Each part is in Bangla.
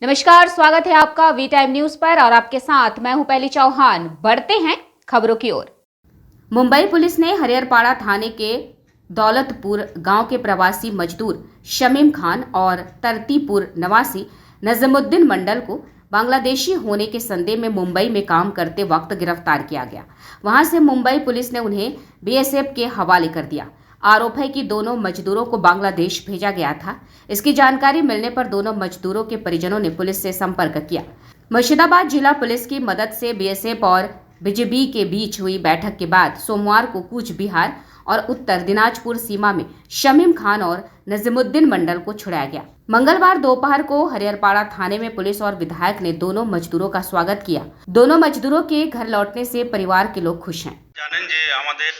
नमस्कार, स्वागत है आपका वी टाइम न्यूज पर और आपके साथ मैं हूं पहली चौहान। बढ़ते हैं खबरों की ओर। मुंबई पुलिस ने हरिहरपाड़ा थाने के दौलतपुर गांव के प्रवासी मजदूर शमीम खान और तरतीपुर निवासी नजमुद्दीन मंडल को बांग्लादेशी होने के संदेह में मुंबई में काम करते वक्त गिरफ्तार किया गया। वहां से मुंबई पुलिस ने उन्हें बीएसएफ के हवाले कर दिया। आरोप है कि दोनों मजदूरों को बांग्लादेश भेजा गया था। इसकी जानकारी मिलने पर दोनों मजदूरों के परिजनों ने पुलिस से संपर्क किया। मुर्शिदाबाद जिला पुलिस की मदद से बीएसएफ और बीजेपी के बीच हुई बैठक के बाद सोमवार को कूच बिहार और उत्तर दिनाजपुर सीमा में शमीम खान और नजीमुद्दीन मंडल को छुड़ाया गया। मंगलवार दोपहर को हरिहरपाड़ा थाने में पुलिस और विधायक ने दोनों मजदूरों का स्वागत किया। दोनों मजदूरों के घर लौटने से परिवार के लोग खुश हैं। জানেন যে আমাদের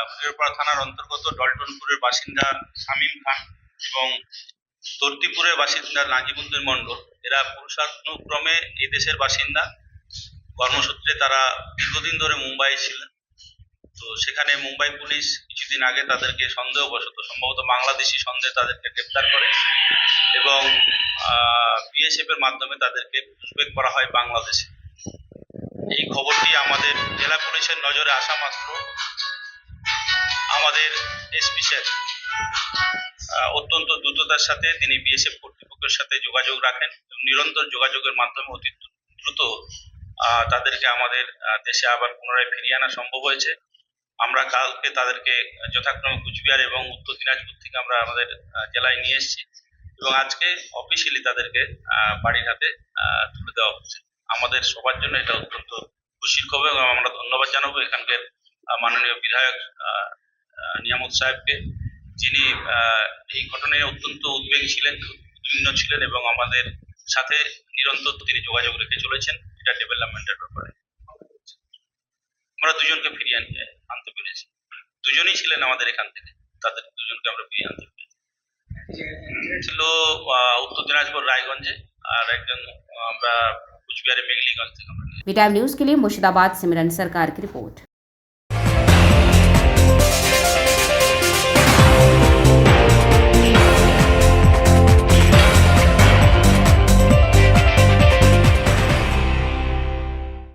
হরিহরপাড়া থানার অন্তর্গত ডলটনপুরের বাসিন্দা শামীম খান এবং তর্তিপুরের বাসিন্দা নাজিমুদ্দিন মণ্ডল এরা পুরুষানুক্রমে এই দেশের বাসিন্দা। কর্মসূত্রে তারা দীর্ঘদিন ধরে মুম্বাই ছিলেন। তো সেখানে মুম্বাই পুলিশ কিছুদিন আগে তাদেরকে সন্দেহবশত সম্ভবত বাংলাদেশি সন্দেহে তাদেরকে গ্রেপ্তার করে এবং বিএসএফ এর মাধ্যমে তাদেরকে পুশব্যাক করা হয় বাংলাদেশে। এই খবরটি আমাদের জেলা পুলিশের নজরে আসা মাত্র আমাদের এসপি স্যার অত্যন্ত দ্রুততার সাথে তিনি বিএসএফ কর্তৃপক্ষের সাথে যোগাযোগ রাখেন এবং নিরন্তর যোগাযোগের মাধ্যমে অতি দ্রুত তাদেরকে আমাদের দেশে আবার পুনরায় ফিরিয়ে আনা সম্ভব হয়েছে। আমরা কালকে তাদেরকে যথাক্রমে কুচবিহার এবং উত্তর দিনাজপুর থেকে আমরা আমাদের জেলায় নিয়ে এসেছি এবং আজকে অফিসিয়ালি তাদেরকে বাড়ির হাতে তুলে দেওয়া হচ্ছে। আমাদের সবার জন্য এটা অত্যন্ত খুশির খবর এবং আমরা ধন্যবাদ জানাবো এখানকার মাননীয় বিধায়ক নিয়ামত সাহেবকে, যিনি এই ঘটনায় অত্যন্ত উদ্বেগী ছিলেন, উদ্বিগ্ন ছিলেন এবং আমাদের সাথে নিরন্তর তিনি যোগাযোগ রেখে চলেছেন এটা ডেভেলপমেন্টের ব্যাপারে। আমরা দুজনকে ফিরিয়ে আনতে পেরেছি। দুজনেই ছিলেন আমাদের এখান থেকে, তাদের দুজনকে আমরা ফিরিয়ে আনতে পেরেছি। ছিল উত্তর দিনাজপুর রায়গঞ্জে আর একজন আমরা कुचबिहार मेघलीगंज से। वी टाइम न्यूज के लिए मुर्शिदाबाद सिमरन सरकार की रिपोर्ट।